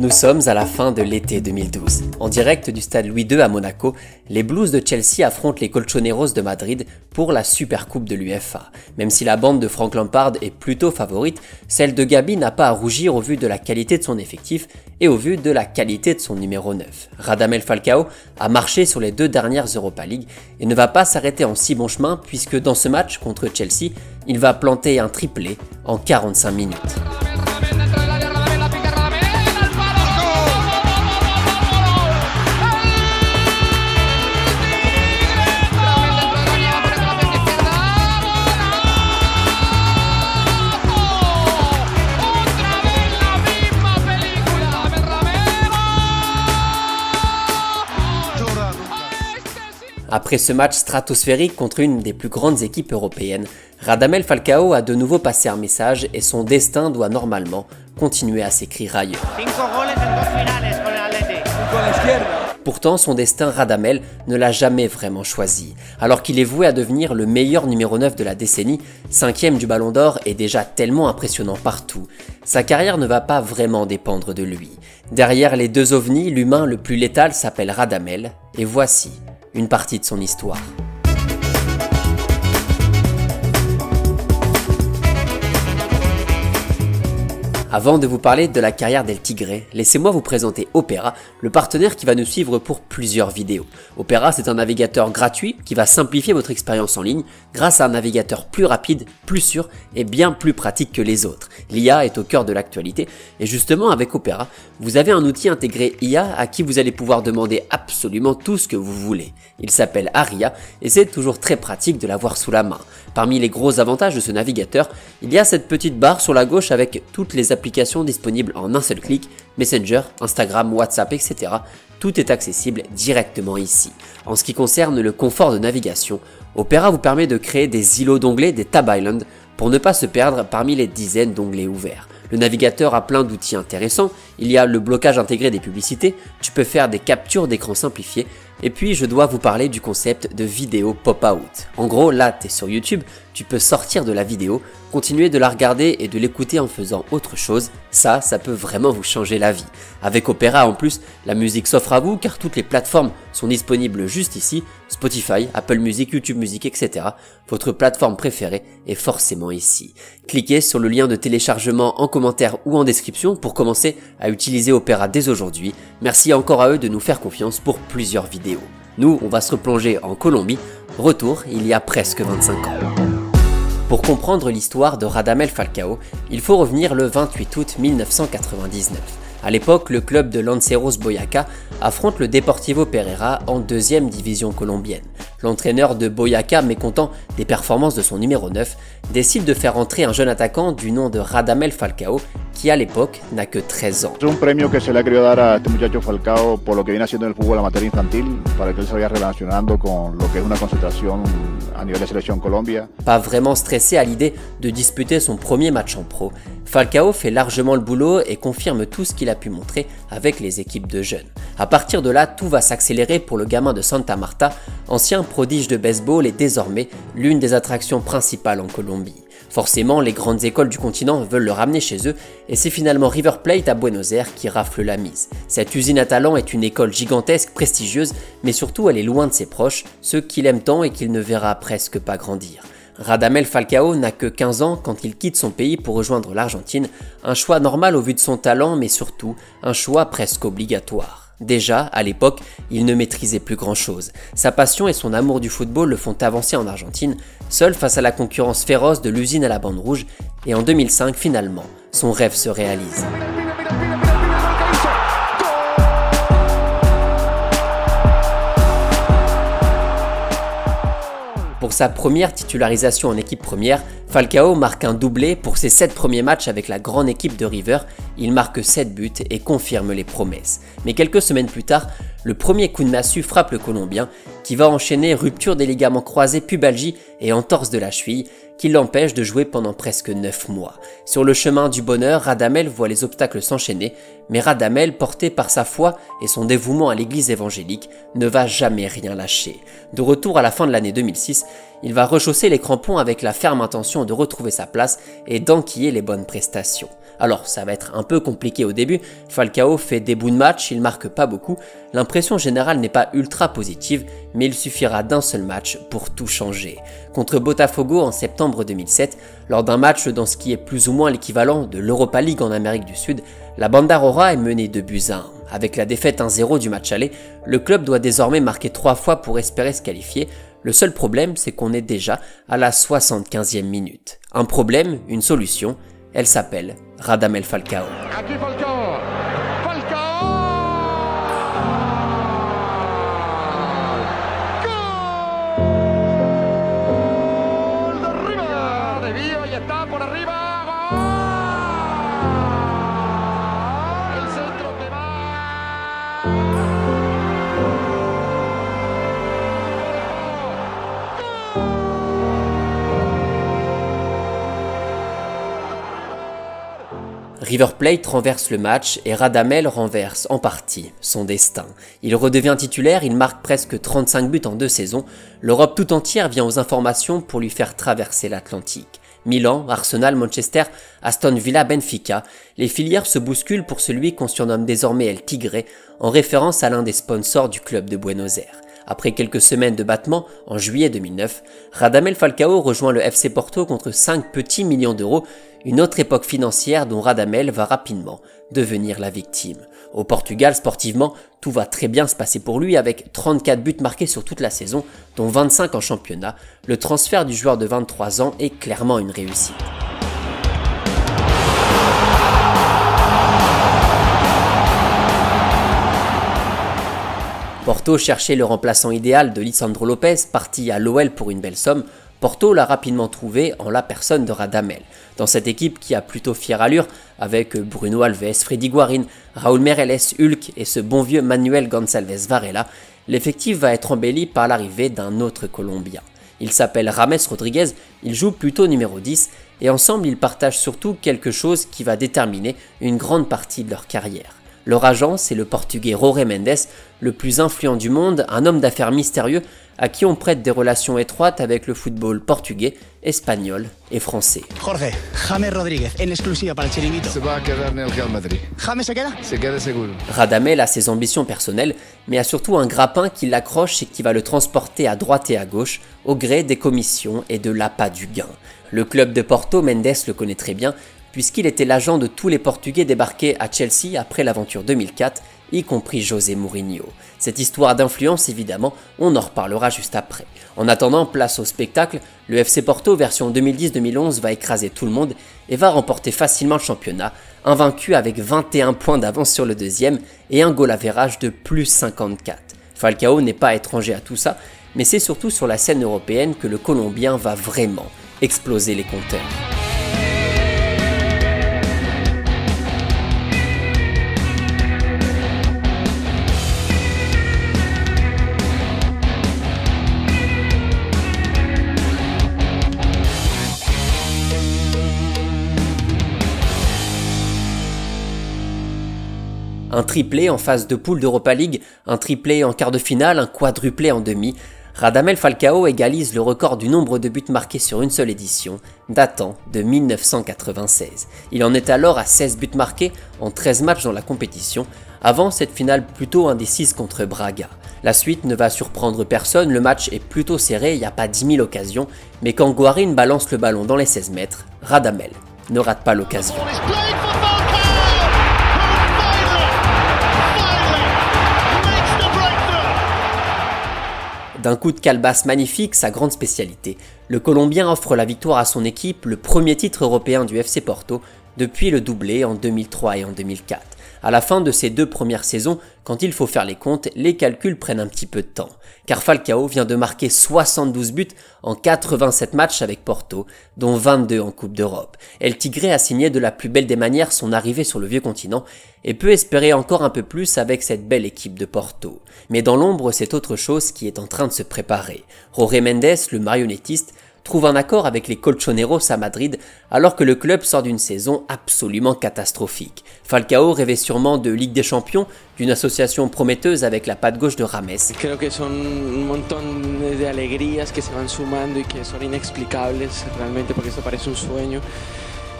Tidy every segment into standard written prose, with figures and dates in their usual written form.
Nous sommes à la fin de l'été 2012. En direct du stade Louis II à Monaco, les Blues de Chelsea affrontent les Colchoneros de Madrid pour la Supercoupe de l'UEFA. Même si la bande de Frank Lampard est plutôt favorite, celle de Gabi n'a pas à rougir au vu de la qualité de son effectif et au vu de la qualité de son numéro 9. Radamel Falcao a marché sur les 2 dernières Europa League et ne va pas s'arrêter en si bon chemin puisque dans ce match contre Chelsea, il va planter un triplé en 45 minutes. Après ce match stratosphérique contre une des plus grandes équipes européennes, Radamel Falcao a de nouveau passé un message et son destin doit normalement continuer à s'écrire ailleurs. Pourtant, son destin, Radamel ne l'a jamais vraiment choisi. Alors qu'il est voué à devenir le meilleur numéro 9 de la décennie, 5e du Ballon d'Or et déjà tellement impressionnant partout, sa carrière ne va pas vraiment dépendre de lui. Derrière les deux ovnis, l'humain le plus létal s'appelle Radamel, et voici une partie de son histoire. Avant de vous parler de la carrière d'El Tigre, laissez-moi vous présenter Opera, le partenaire qui va nous suivre pour plusieurs vidéos. Opera, c'est un navigateur gratuit qui va simplifier votre expérience en ligne grâce à un navigateur plus rapide, plus sûr et bien plus pratique que les autres. L'IA est au cœur de l'actualité et justement avec Opera, vous avez un outil intégré IA à qui vous allez pouvoir demander absolument tout ce que vous voulez. Il s'appelle Aria et c'est toujours très pratique de l'avoir sous la main. Parmi les gros avantages de ce navigateur, il y a cette petite barre sur la gauche avec toutes les applications disponibles en un seul clic, Messenger, Instagram, WhatsApp, etc. Tout est accessible directement ici. En ce qui concerne le confort de navigation, Opera vous permet de créer des îlots d'onglets, des tab islands, pour ne pas se perdre parmi les dizaines d'onglets ouverts. Le navigateur a plein d'outils intéressants, il y a le blocage intégré des publicités, tu peux faire des captures d'écran simplifiées, et puis je dois vous parler du concept de vidéo pop-out. En gros, là t'es sur YouTube, tu peux sortir de la vidéo, continuer de la regarder et de l'écouter en faisant autre chose, ça peut vraiment vous changer la vie. Avec Opera en plus, la musique s'offre à vous car toutes les plateformes sont disponibles juste ici, Spotify, Apple Music, YouTube Music, etc. Votre plateforme préférée est forcément ici. Cliquez sur le lien de téléchargement en commentaire ou en description pour commencer à utiliser Opera dès aujourd'hui. Merci encore à eux de nous faire confiance pour plusieurs vidéos. Nous, on va se replonger en Colombie, retour il y a presque 25 ans. Pour comprendre l'histoire de Radamel Falcao, il faut revenir le 28 août 1999. À l'époque, le club de Lanceros Boyacá affronte le Deportivo Pereira en 2e division colombienne. L'entraîneur de Boyacá, mécontent des performances de son numéro 9, décide de faire entrer un jeune attaquant du nom de Radamel Falcao, qui à l'époque n'a que 13 ans. Es un premio que se le ha querido dar a este muchacho Falcao por lo que viene haciendo en el fútbol amateur infantil, para que él se vaya relacionando con lo que es una concentración a nivel de selección Colombia. Pas vraiment stressé à l'idée de disputer son premier match en pro, Falcao fait largement le boulot et confirme tout ce qu'il a pu montrer avec les équipes de jeunes. À partir de là, tout va s'accélérer pour le gamin de Santa Marta, ancien prodige de baseball et désormais l'une des attractions principales en Colombie. Forcément, les grandes écoles du continent veulent le ramener chez eux et c'est finalement River Plate à Buenos Aires qui rafle la mise. Cette usine à talent est une école gigantesque, prestigieuse, mais surtout elle est loin de ses proches, ceux qu'il aime tant et qu'il ne verra presque pas grandir. Radamel Falcao n'a que 15 ans quand il quitte son pays pour rejoindre l'Argentine, un choix normal au vu de son talent mais surtout un choix presque obligatoire. Déjà, à l'époque, il ne maîtrisait plus grand-chose. Sa passion et son amour du football le font avancer en Argentine, seul face à la concurrence féroce de l'usine à la bande rouge, et en 2005, finalement, son rêve se réalise. Pour sa première titularisation en équipe première, Falcao marque un doublé pour ses 7 premiers matchs avec la grande équipe de River, il marque 7 buts et confirme les promesses. Mais quelques semaines plus tard, le premier coup de massue frappe le Colombien qui va enchaîner rupture des ligaments croisés pubalgie et entorse de la cheville qui l'empêche de jouer pendant presque 9 mois. Sur le chemin du bonheur, Radamel voit les obstacles s'enchaîner, mais Radamel, porté par sa foi et son dévouement à l'église évangélique, ne va jamais rien lâcher. De retour à la fin de l'année 2006, il va rechausser les crampons avec la ferme intention de retrouver sa place et d'enquiller les bonnes prestations. Alors ça va être un peu compliqué au début, Falcao fait des bouts de match, il marque pas beaucoup, l'impression générale n'est pas ultra positive, mais il suffira d'un seul match pour tout changer. Contre Botafogo en septembre 2007, lors d'un match dans ce qui est plus ou moins l'équivalent de l'Europa League en Amérique du Sud, la Banda Roja est menée 2-1. Avec la défaite 1-0 du match aller, le club doit désormais marquer 3 fois pour espérer se qualifier. Le seul problème, c'est qu'on est déjà à la 75e minute. Un problème, une solution, elle s'appelle Radamel Falcao. River Plate renverse le match et Radamel renverse en partie son destin. Il redevient titulaire, il marque presque 35 buts en 2 saisons. L'Europe tout entière vient aux informations pour lui faire traverser l'Atlantique. Milan, Arsenal, Manchester, Aston Villa, Benfica, les filières se bousculent pour celui qu'on surnomme désormais El Tigre, en référence à l'un des sponsors du club de Buenos Aires. Après quelques semaines de battement, en juillet 2009, Radamel Falcao rejoint le FC Porto contre 5 petits millions d'euros, une autre époque financière dont Radamel va rapidement devenir la victime. Au Portugal, sportivement, tout va très bien se passer pour lui avec 34 buts marqués sur toute la saison, dont 25 en championnat. Le transfert du joueur de 23 ans est clairement une réussite. Porto cherchait le remplaçant idéal de Lisandro Lopez, parti à l'OL pour une belle somme. Porto l'a rapidement trouvé en la personne de Radamel. Dans cette équipe qui a plutôt fière allure, avec Bruno Alves, Freddy Guarín, Raúl Meireles, Hulk et ce bon vieux Manuel Gonçalves Varela, l'effectif va être embelli par l'arrivée d'un autre Colombien. Il s'appelle James Rodriguez, il joue plutôt numéro 10 et ensemble ils partagent surtout quelque chose qui va déterminer une grande partie de leur carrière. Leur agent, c'est le portugais Jorge Mendes, le plus influent du monde, un homme d'affaires mystérieux à qui on prête des relations étroites avec le football portugais, espagnol et français. Jorge, James Rodríguez, en exclusiva para el Chiringuito. Se va a quedar en el Real Madrid. ¿James se queda? Se queda seguro. Radamel a ses ambitions personnelles, mais a surtout un grappin qui l'accroche et qui va le transporter à droite et à gauche, au gré des commissions et de l'appât du gain. Le club de Porto, Mendes le connaît très bien, puisqu'il était l'agent de tous les Portugais débarqués à Chelsea après l'aventure 2004, y compris José Mourinho. Cette histoire d'influence, évidemment, on en reparlera juste après. En attendant, place au spectacle, le FC Porto version 2010-2011 va écraser tout le monde et va remporter facilement le championnat, invaincu avec 21 points d'avance sur le deuxième et un goal average de plus 54. Falcao n'est pas étranger à tout ça, mais c'est surtout sur la scène européenne que le Colombien va vraiment exploser les compteurs. Un triplé en phase de poule d'Europa League, un triplé en quart de finale, un quadruplé en demi. Radamel Falcao égalise le record du nombre de buts marqués sur une seule édition, datant de 1996. Il en est alors à 16 buts marqués en 13 matchs dans la compétition, avant cette finale plutôt indécise contre Braga. La suite ne va surprendre personne, le match est plutôt serré, il n'y a pas 10 000 occasions, mais quand Guarín balance le ballon dans les 16 mètres, Radamel ne rate pas l'occasion. D'un coup de calebasse magnifique, sa grande spécialité, le Colombien offre la victoire à son équipe, le premier titre européen du FC Porto depuis le doublé en 2003 et en 2004. À la fin de ces 2 premières saisons, quand il faut faire les comptes, les calculs prennent un petit peu de temps, car Falcao vient de marquer 72 buts en 87 matchs avec Porto, dont 22 en Coupe d'Europe. El Tigre a signé de la plus belle des manières son arrivée sur le vieux continent et peut espérer encore un peu plus avec cette belle équipe de Porto. Mais dans l'ombre, c'est autre chose qui est en train de se préparer. Jorge Mendes, le marionnettiste, trouve un accord avec les Colchoneros à Madrid alors que le club sort d'une saison absolument catastrophique. Falcao rêvait sûrement de Ligue des Champions, d'une association prometteuse avec la patte gauche de James. Creo que son un montón de alegrías que se van sumando y que son inexplicables realmente porque esto parece un sueño.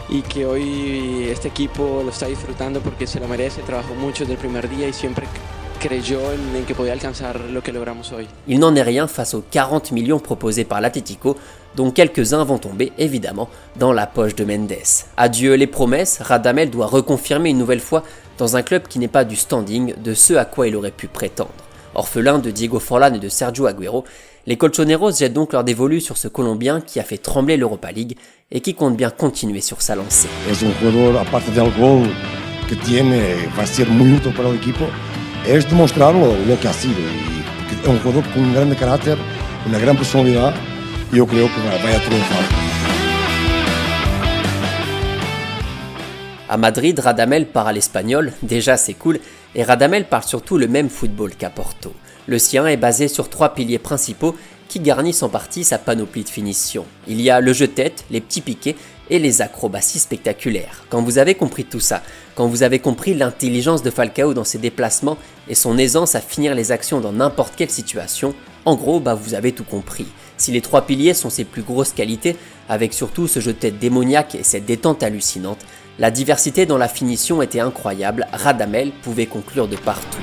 y que hoy este equipo lo está disfrutando porque se lo merece, trabajó mucho desde el primer día y siempre creyó en que podía alcanzar lo que logramos hoy. Il n'en est rien face aux 40 millions proposés par l'Atlético, dont quelques-uns vont tomber, évidemment, dans la poche de Mendes. Adieu les promesses, Radamel doit reconfirmer une nouvelle fois dans un club qui n'est pas du standing de ce à quoi il aurait pu prétendre. Orphelin de Diego Forlán et de Sergio Agüero, les Colchoneros jettent donc leur dévolu sur ce Colombien qui a fait trembler l'Europa League et qui compte bien continuer sur sa lancée. Es un jugador, aparte del gol que tiene, va a ser muy útil para el equipo, es demostrar lo que ha sido. Y es un jugador con un gran carácter, una gran personalidad, y yo creo que va a triunfar. À Madrid, Radamel parle espagnol, déjà c'est cool, et Radamel parle surtout le même football qu'à Porto. Le sien est basé sur 3 piliers principaux qui garnissent en partie sa panoplie de finition. Il y a le jeu-tête, les petits piquets et les acrobaties spectaculaires. Quand vous avez compris tout ça, quand vous avez compris l'intelligence de Falcao dans ses déplacements et son aisance à finir les actions dans n'importe quelle situation, en gros, vous avez tout compris. Si les 3 piliers sont ses plus grosses qualités, avec surtout ce jeu-tête démoniaque et cette détente hallucinante, la diversité dans la finition était incroyable, Radamel pouvait conclure de partout.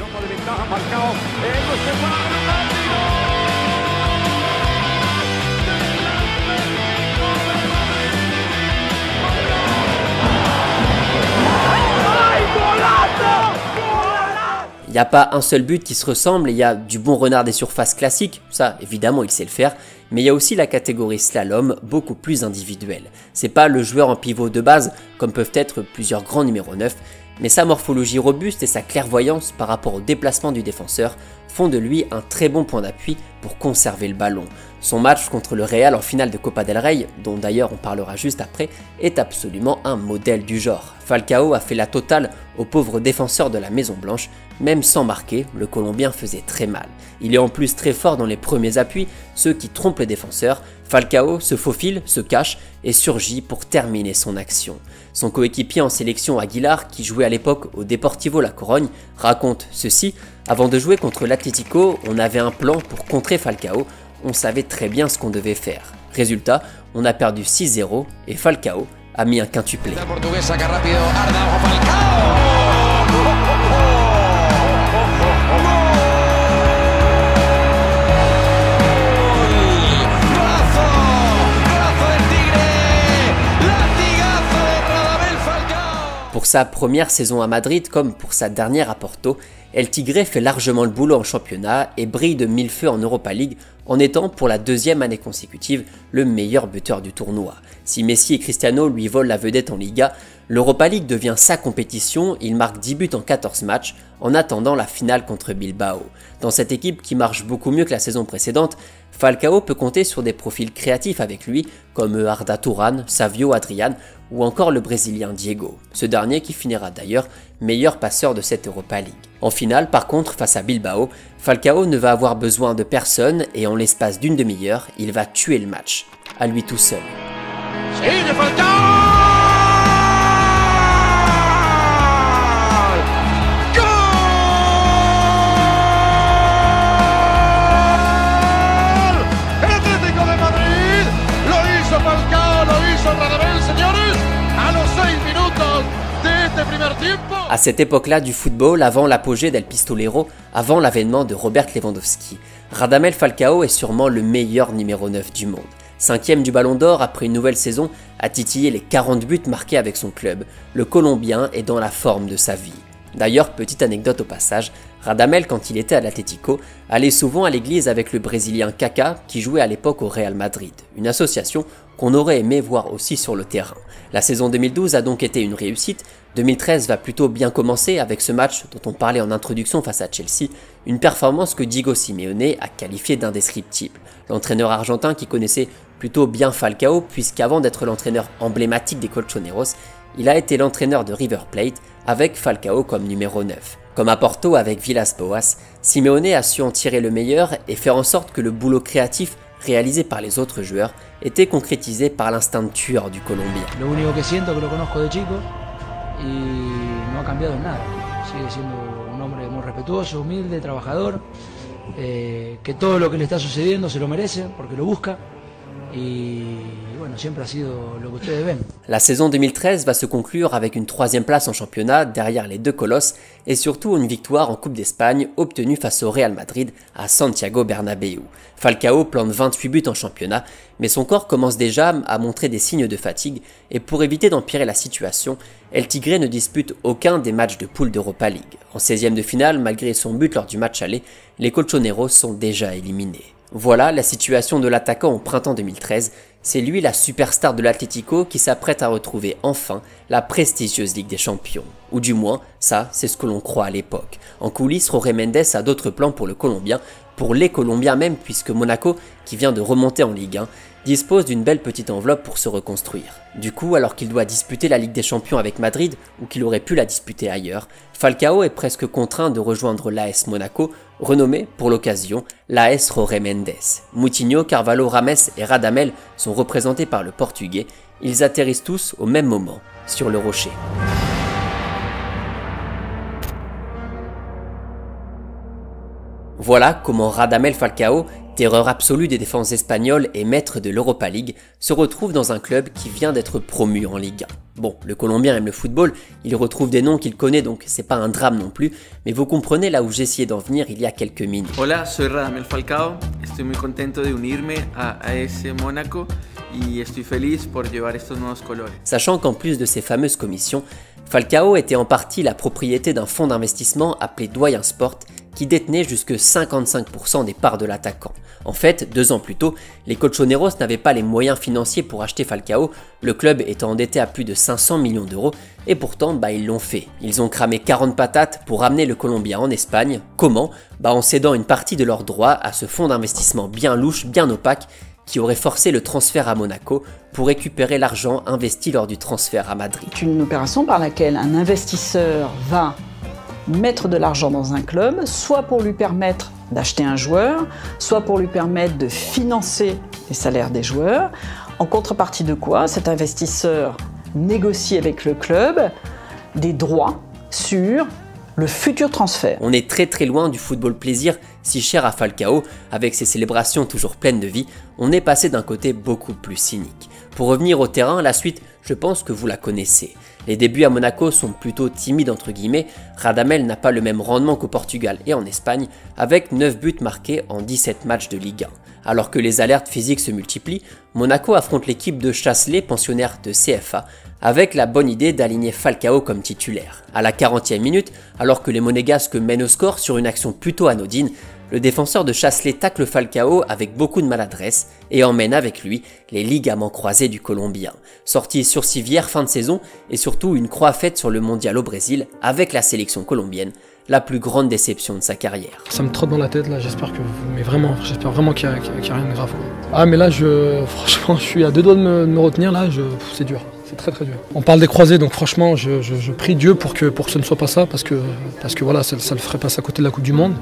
Il n'y a pas un seul but qui se ressemble, il y a du bon renard des surfaces classiques, ça évidemment il sait le faire, mais il y a aussi la catégorie slalom beaucoup plus individuelle. C'est pas le joueur en pivot de base comme peuvent être plusieurs grands numéros 9, mais sa morphologie robuste et sa clairvoyance par rapport au déplacement du défenseur font de lui un très bon point d'appui pour conserver le ballon. Son match contre le Real en finale de Copa del Rey, dont d'ailleurs on parlera juste après, est absolument un modèle du genre. Falcao a fait la totale aux pauvres défenseurs de la Maison Blanche, même sans marquer, le Colombien faisait très mal. Il est en plus très fort dans les premiers appuis, ceux qui trompent les défenseurs. Falcao se faufile, se cache et surgit pour terminer son action. Son coéquipier en sélection Aguilar, qui jouait à l'époque au Deportivo La Corogne, raconte ceci: avant de jouer contre l'Atlético, on avait un plan pour contrer Falcao, on savait très bien ce qu'on devait faire. Résultat, on a perdu 6-0 et Falcao a mis un quintuplé. Pour sa première saison à Madrid comme pour sa dernière à Porto, El Tigre fait largement le boulot en championnat et brille de mille feux en Europa League en étant pour la 2e année consécutive le meilleur buteur du tournoi. Si Messi et Cristiano lui volent la vedette en Liga, l'Europa League devient sa compétition, il marque 10 buts en 14 matchs en attendant la finale contre Bilbao. Dans cette équipe qui marche beaucoup mieux que la saison précédente, Falcao peut compter sur des profils créatifs avec lui comme Arda Turan, Savio Adrian ou encore le Brésilien Diego, ce dernier qui finira d'ailleurs meilleur passeur de cette Europa League. En finale, par contre, face à Bilbao, Falcao ne va avoir besoin de personne et en l'espace d'une demi-heure, il va tuer le match, à lui tout seul. ¡Sigue Falcao! À cette époque-là du football, avant l'apogée d'El Pistolero, avant l'avènement de Robert Lewandowski, Radamel Falcao est sûrement le meilleur numéro 9 du monde. 5e du Ballon d'Or après une nouvelle saison, a titillé les 40 buts marqués avec son club, le Colombien est dans la forme de sa vie. D'ailleurs, petite anecdote au passage, Radamel, quand il était à l'Atlético, allait souvent à l'église avec le Brésilien Kaká qui jouait à l'époque au Real Madrid, une association qu'on aurait aimé voir aussi sur le terrain. La saison 2012 a donc été une réussite, 2013 va plutôt bien commencer avec ce match dont on parlait en introduction face à Chelsea, une performance que Diego Simeone a qualifiée d'indescriptible. L'entraîneur argentin qui connaissait plutôt bien Falcao puisqu'avant d'être l'entraîneur emblématique des Colchoneros, il a été l'entraîneur de River Plate avec Falcao comme numéro 9. Comme à Porto avec Villas-Boas, Simeone a su en tirer le meilleur et faire en sorte que le boulot créatif réalisé par les autres joueurs était concrétisé par l'instinct de tueur du Colombien. Lo único que siento que lo conozco de chico y no ha cambiado en nada. Sigue siendo un hombre muy respetuoso, humilde, trabajador, que todo lo que le está sucediendo se lo merece porque lo busca y bueno, siempre ha sido lo que ustedes ven. La saison 2013 va se conclure avec une 3e place en championnat derrière les deux colosses et surtout une victoire en Coupe d'Espagne obtenue face au Real Madrid à Santiago Bernabéu. Falcao plante 28 buts en championnat, mais son corps commence déjà à montrer des signes de fatigue et pour éviter d'empirer la situation, El Tigre ne dispute aucun des matchs de poule d'Europa League. En 16e de finale, malgré son but lors du match aller, les colchoneros sont déjà éliminés. Voilà la situation de l'attaquant au printemps 2013, c'est lui la superstar de l'Atlético qui s'apprête à retrouver enfin la prestigieuse Ligue des Champions. Ou du moins, ça c'est ce que l'on croit à l'époque. En coulisses, Jorge Mendes a d'autres plans pour le Colombien, pour les Colombiens même, puisque Monaco, qui vient de remonter en Ligue 1, dispose d'une belle petite enveloppe pour se reconstruire. Du coup, alors qu'il doit disputer la Ligue des Champions avec Madrid, ou qu'il aurait pu la disputer ailleurs, Falcao est presque contraint de rejoindre l'AS Monaco, renommé pour l'occasion l'AS Jorge Mendes. Moutinho, Carvalho, Rames et Radamel sont représentés par le Portugais, ils atterrissent tous au même moment sur le rocher. Voilà comment Radamel Falcao, terreur absolue des défenses espagnoles et maître de l'Europa League, se retrouve dans un club qui vient d'être promu en Ligue 1. Bon, le Colombien aime le football, il retrouve des noms qu'il connaît donc c'est pas un drame non plus, mais vous comprenez là où j'essayais d'en venir il y a quelques minutes. Hola, soy Radamel Falcao, estoy muy contento de unirme a AS Monaco y estoy feliz por llevar estos nuevos colores. Sachant qu'en plus de ces fameuses commissions, Falcao était en partie la propriété d'un fonds d'investissement appelé Doyen Sport qui détenait jusque 55% des parts de l'attaquant. En fait, 2 ans plus tôt, les colchoneros n'avaient pas les moyens financiers pour acheter Falcao, le club étant endetté à plus de 500 millions d'euros, et pourtant ils l'ont fait. Ils ont cramé 40 patates pour ramener le Colombien en Espagne. Comment ? En cédant une partie de leurs droits à ce fonds d'investissement bien louche, bien opaque, qui aurait forcé le transfert à Monaco pour récupérer l'argent investi lors du transfert à Madrid. C'est une opération par laquelle un investisseur va mettre de l'argent dans un club, soit pour lui permettre d'acheter un joueur, soit pour lui permettre de financer les salaires des joueurs, en contrepartie de quoi cet investisseur négocie avec le club des droits sur le futur transfert. On est très loin du football plaisir si cher à Falcao, avec ses célébrations toujours pleines de vie, on est passé d'un côté beaucoup plus cynique. Pour revenir au terrain, la suite, je pense que vous la connaissez. Les débuts à Monaco sont plutôt timides entre guillemets, Radamel n'a pas le même rendement qu'au Portugal et en Espagne, avec 9 buts marqués en 17 matchs de Ligue 1. Alors que les alertes physiques se multiplient, Monaco affronte l'équipe de Chasselet, pensionnaire de CFA, avec la bonne idée d'aligner Falcao comme titulaire. À la 40e minute, alors que les Monégasques mènent au score sur une action plutôt anodine, le défenseur de Chasselet tacle Falcao avec beaucoup de maladresse et emmène avec lui les ligaments croisés du Colombien. Sortie sur civière fin de saison et surtout une croix faite sur le mondial au Brésil avec la sélection colombienne, la plus grande déception de sa carrière. Ça me trotte dans la tête là, j'espère vraiment qu'il n'y a rien de grave. Ah mais là franchement je suis à 2 doigts de me retenir là, c'est dur. C'est très dur. On parle des croisés, donc franchement, je prie Dieu pour que ce ne soit pas ça, parce que voilà, ça le ferait passer à côté de la Coupe du Monde.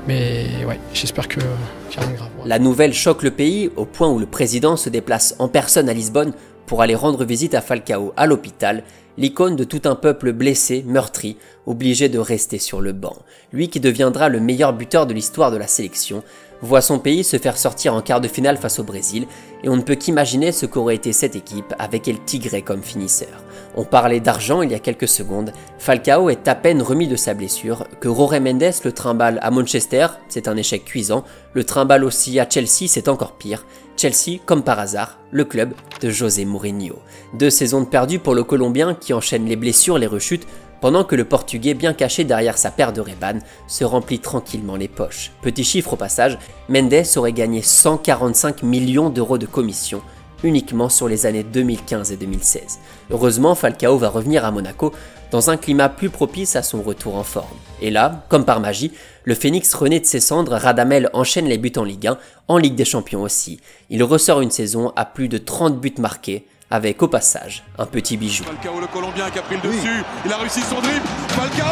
Mais ouais, j'espère qu'il n'y a rien de grave. Ouais. La nouvelle choque le pays au point où le président se déplace en personne à Lisbonne pour aller rendre visite à Falcao à l'hôpital, l'icône de tout un peuple blessé, meurtri, obligé de rester sur le banc. Lui qui deviendra le meilleur buteur de l'histoire de la sélection, voit son pays se faire sortir en quart de finale face au Brésil et on ne peut qu'imaginer ce qu'aurait été cette équipe avec El Tigre comme finisseur. On parlait d'argent il y a quelques secondes, Falcao est à peine remis de sa blessure que Jorge Mendes le trimballe à Manchester, c'est un échec cuisant, le trimballe aussi à Chelsea, c'est encore pire. Chelsea, comme par hasard, le club de José Mourinho. 2 saisons de perdues pour le Colombien qui enchaîne les blessures, les rechutes, pendant que le Portugais, bien caché derrière sa paire de Ray-Ban, se remplit tranquillement les poches. Petit chiffre au passage, Mendes aurait gagné 145 millions d'euros de commission uniquement sur les années 2015 et 2016. Heureusement, Falcao va revenir à Monaco dans un climat plus propice à son retour en forme. Et là, comme par magie, le Phénix renaît de ses cendres, Radamel enchaîne les buts en Ligue 1, en Ligue des Champions aussi. Il ressort une saison à plus de 30 buts marqués, avec au passage un petit bijou. Falcao, le Colombien qui a pris le dessus, il a réussi son dribble. Falcao,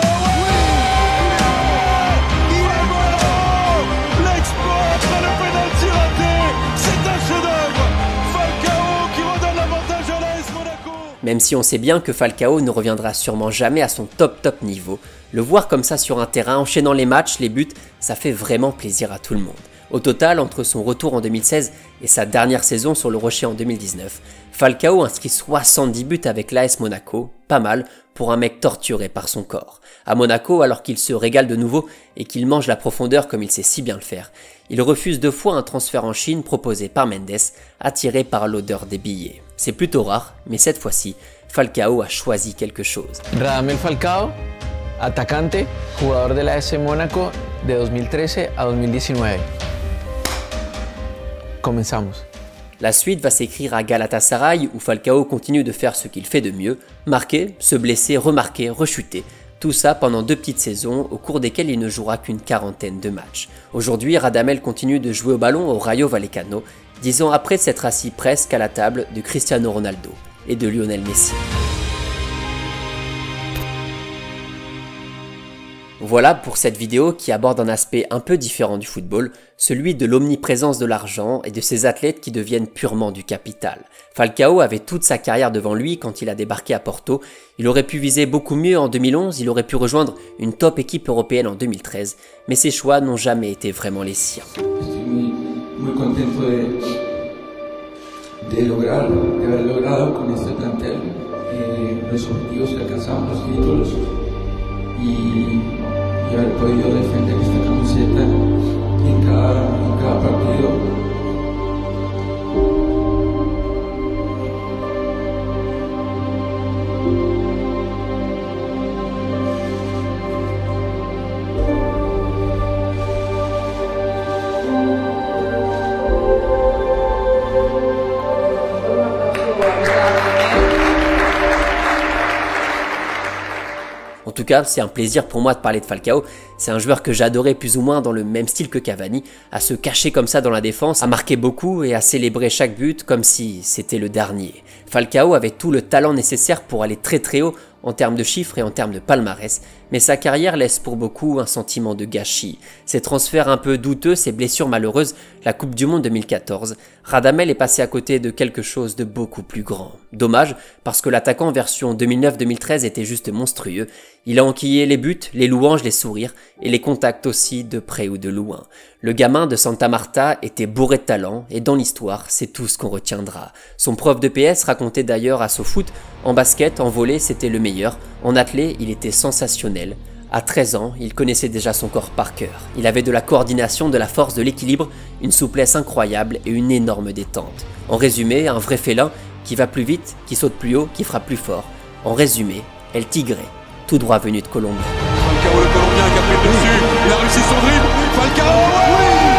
il est bon. L'exploit après le pénalty raté, c'est un chef-d'œuvre. Falcao qui redonne l'avantage à l'AS Monaco. Même si on sait bien que Falcao ne reviendra sûrement jamais à son top niveau, le voir comme ça sur un terrain, enchaînant les matchs, les buts, ça fait vraiment plaisir à tout le monde. Au total, entre son retour en 2016 et sa dernière saison sur le Rocher en 2019, Falcao inscrit 70 buts avec l'AS Monaco, pas mal pour un mec torturé par son corps. À Monaco, alors qu'il se régale de nouveau et qu'il mange la profondeur comme il sait si bien le faire, il refuse 2 fois un transfert en Chine proposé par Mendes, attiré par l'odeur des billets. C'est plutôt rare, mais cette fois-ci, Falcao a choisi quelque chose. Radamel Falcao, atacante, jugador de la AS Monaco de 2013 à 2019. Comenzamos. La suite va s'écrire à Galatasaray où Falcao continue de faire ce qu'il fait de mieux, marquer, se blesser, remarquer, rechuter. Tout ça pendant 2 petites saisons au cours desquelles il ne jouera qu'une 40aine de matchs. Aujourd'hui, Radamel continue de jouer au ballon au Rayo Vallecano, 10 ans après s'être assis presque à la table de Cristiano Ronaldo et de Lionel Messi. Voilà pour cette vidéo qui aborde un aspect un peu différent du football, celui de l'omniprésence de l'argent et de ces athlètes qui deviennent purement du capital. Falcao avait toute sa carrière devant lui quand il a débarqué à Porto, il aurait pu viser beaucoup mieux en 2011, il aurait pu rejoindre une top équipe européenne en 2013, mais ses choix n'ont jamais été vraiment les siens. Muy contento de haber logrado con este plantel los objetivos que alcanzamos, los títulos y haber podido defender esta camiseta en cada partido. En tout cas, c'est un plaisir pour moi de parler de Falcao. C'est un joueur que j'adorais plus ou moins dans le même style que Cavani, à se cacher comme ça dans la défense, à marquer beaucoup et à célébrer chaque but comme si c'était le dernier. Falcao avait tout le talent nécessaire pour aller très très haut en termes de chiffres et en termes de palmarès, mais sa carrière laisse pour beaucoup un sentiment de gâchis. Ses transferts un peu douteux, ses blessures malheureuses, la Coupe du Monde 2014, Radamel est passé à côté de quelque chose de beaucoup plus grand. Dommage, parce que l'attaquant version 2009-2013 était juste monstrueux. Il a enquillé les buts, les louanges, les sourires, et les contacts aussi de près ou de loin. Le gamin de Santa Marta était bourré de talent, et dans l'histoire, c'est tout ce qu'on retiendra. Son prof de PS racontait d'ailleurs à SoFoot, en basket, en volley, c'était le meilleur, en athlé, il était sensationnel. À 13 ans, il connaissait déjà son corps par cœur. Il avait de la coordination, de la force, de l'équilibre, une souplesse incroyable et une énorme détente. En résumé, un vrai félin qui va plus vite, qui saute plus haut, qui frappe plus fort. En résumé, El Tigre, tout droit venu de Colombie. Falcao le Colombien qui a pris le dessus, il a réussi son dribble, Falcao, oui